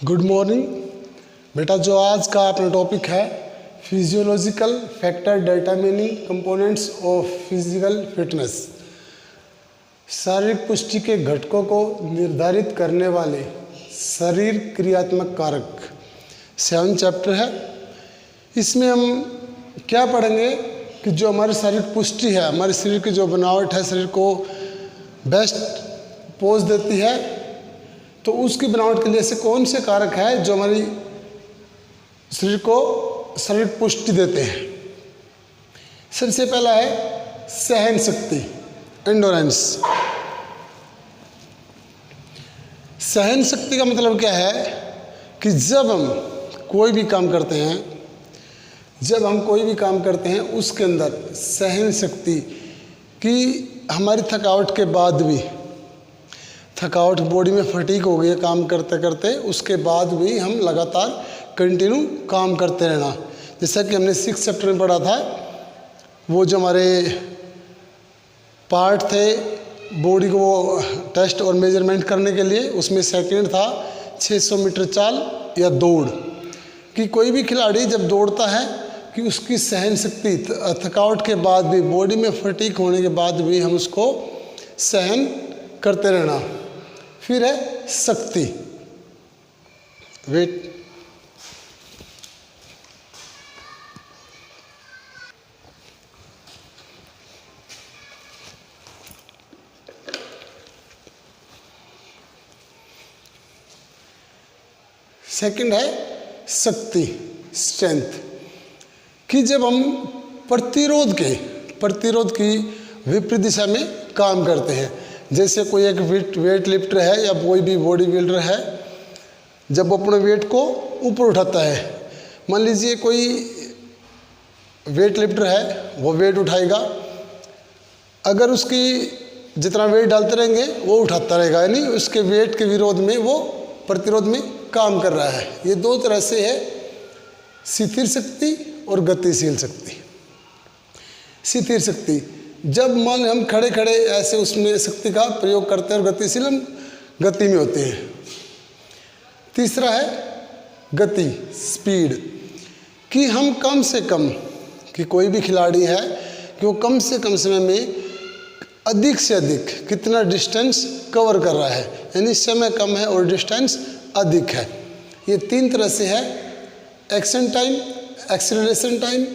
Good morning बेटा। जो आज का अपना टॉपिक है physiological factor determining components of physical fitness, शारीरिक पुष्टि के घटकों को निर्धारित करने वाले शरीर क्रियात्मक कारक 7 चैप्टर है। इसमें हम क्या पढ़ेंगे कि जो हमारी शारीरिक पुष्टि है, हमारे शरीर की जो बनावट है, शरीर को बेस्ट पोज देती है, तो उसकी बनावट के लिए ऐसे कौन से कारक है जो हमारी शरीर को शारीरिक पुष्टि देते हैं। सबसे पहला है सहन शक्ति, एंडोरेंस। सहन शक्ति का मतलब क्या है कि जब हम कोई भी काम करते हैं उसके अंदर सहन शक्ति की, हमारी थकावट के बाद भी, थकावट बॉडी में फटीग हो गई है काम करते करते, उसके बाद भी हम लगातार कंटिन्यू काम करते रहना। जैसा कि हमने 6 चैप्टर में पढ़ा था, वो जो हमारे पार्ट थे बॉडी को टेस्ट और मेजरमेंट करने के लिए, उसमें सेकंड था 600 मीटर चाल या दौड़, कि कोई भी खिलाड़ी जब दौड़ता है कि उसकी सहन शक्ति थकावट के बाद भी, बॉडी में फटीग होने के बाद भी हम उसको सहन करते रहना। फिर है शक्ति, वेट। सेकंड है शक्ति, स्ट्रेंथ, कि जब हम प्रतिरोध की विपरीत दिशा में काम करते हैं। जैसे कोई एक वेट लिफ्टर है या कोई भी बॉडी बिल्डर है, जब वो अपने वेट को ऊपर उठाता है, मान लीजिए कोई वेट लिफ्टर है, वो वेट उठाएगा, अगर उसकी जितना वेट डालते रहेंगे वो उठाता रहेगा, यानी उसके वेट के विरोध में वो प्रतिरोध में काम कर रहा है। ये दो तरह से है, स्थिर शक्ति और गतिशील शक्ति। स्थिर शक्ति, जब मान हम खड़े खड़े ऐसे उसमें शक्ति का प्रयोग करते हैं, और गतिशील हम गति में होते हैं। तीसरा है गति, स्पीड, कि हम कम से कम, कि कोई भी खिलाड़ी है कि वो कम से कम समय में अधिक से अधिक कितना डिस्टेंस कवर कर रहा है, यानी समय कम है और डिस्टेंस अधिक है। ये 3 तरह से है, एक्शन टाइम, एक्सेलरेशन टाइम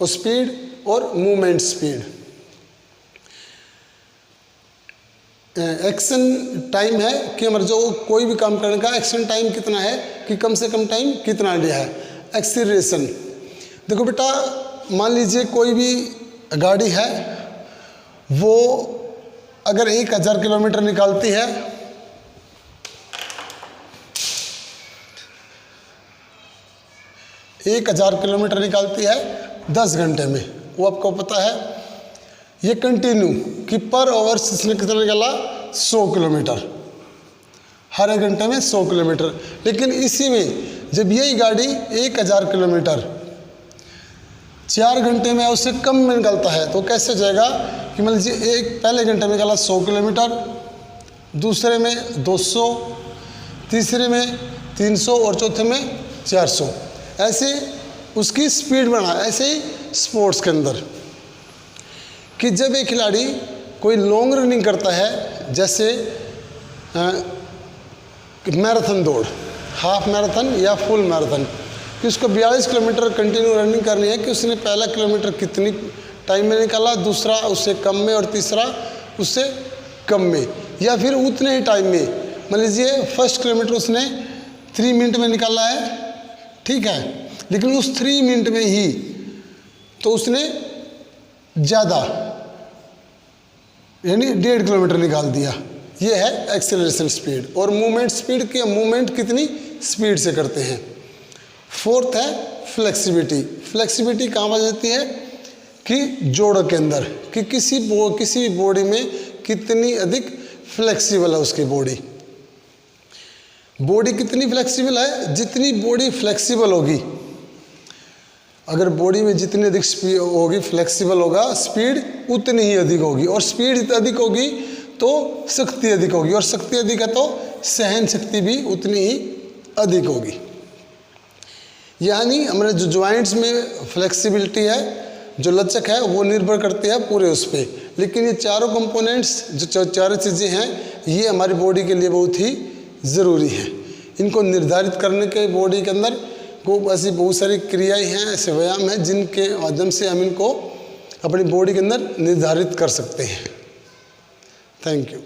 और स्पीड, और मूवमेंट स्पीड। एक्शन टाइम है कि हमारा जो कोई भी काम करने का एक्शन टाइम कितना है, कि कम से कम टाइम कितना लिया है। एक्सीलरेशन, देखो बेटा, मान लीजिए कोई भी गाड़ी है, वो अगर 1000 किलोमीटर निकालती है, एक 1000 किलोमीटर निकालती है 10 घंटे में, वो आपको पता है। ये कंटिन्यू कि पर आवर इसने कितना निकाला, 100 किलोमीटर, हर 1 घंटे में 100 किलोमीटर। लेकिन इसी में जब यही गाड़ी 1000 किलोमीटर 4 घंटे में उससे कम में निकलता है, तो कैसे जाएगा कि मान लीजिए एक पहले घंटे में निकाला 100 किलोमीटर, दूसरे में 200, तीसरे में 300 और चौथे में 400, ऐसे उसकी स्पीड बढ़ा। ऐसे ही स्पोर्ट्स के अंदर, कि जब एक खिलाड़ी कोई लॉन्ग रनिंग करता है, जैसे मैराथन दौड़, हाफ मैराथन या फुल मैराथन, कि उसको 42 किलोमीटर कंटिन्यू रनिंग करनी है, कि उसने पहला किलोमीटर कितनी टाइम में निकाला, दूसरा उससे कम में, और तीसरा उससे कम में, या फिर उतने ही टाइम में। मान लीजिए फर्स्ट किलोमीटर उसने 3 मिनट में निकाला है, ठीक है, लेकिन उस 3 मिनट में ही तो उसने ज़्यादा, यानी 1.5 किलोमीटर निकाल दिया। ये है एक्सेलरेशन स्पीड। और मूवमेंट स्पीड, की मूवमेंट कितनी स्पीड से करते हैं। फोर्थ है फ्लेक्सिबिलिटी। फ्लेक्सिबिलिटी कहाँ आ जाती है, कि जोड़ों के अंदर, कि किसी भी बॉडी में कितनी अधिक फ्लेक्सिबल है उसकी बॉडी। बॉडी कितनी फ्लेक्सिबल है, जितनी बॉडी फ्लेक्सिबल होगी, अगर बॉडी में जितनी अधिक स्पीड होगी, फ्लेक्सिबल होगा, स्पीड उतनी ही अधिक होगी, और स्पीड अधिक होगी तो शक्ति अधिक होगी, और शक्ति अधिक है तो सहन शक्ति भी उतनी ही अधिक होगी। यानी हमारे जो जॉइंट्स में फ्लेक्सिबिलिटी है, जो लचक है, वो निर्भर करती है पूरे उस पर। लेकिन ये चारों कंपोनेंट्स, जो चारों चीज़ें हैं, ये हमारी बॉडी के लिए बहुत ही ज़रूरी है। इनको निर्धारित करने के बॉडी के अंदर को ऐसी बहुत सारी क्रियाएं हैं, ऐसे व्यायाम हैं जिनके माध्यम से हम इनको अपनी बॉडी के अंदर निर्धारित कर सकते हैं। Thank you.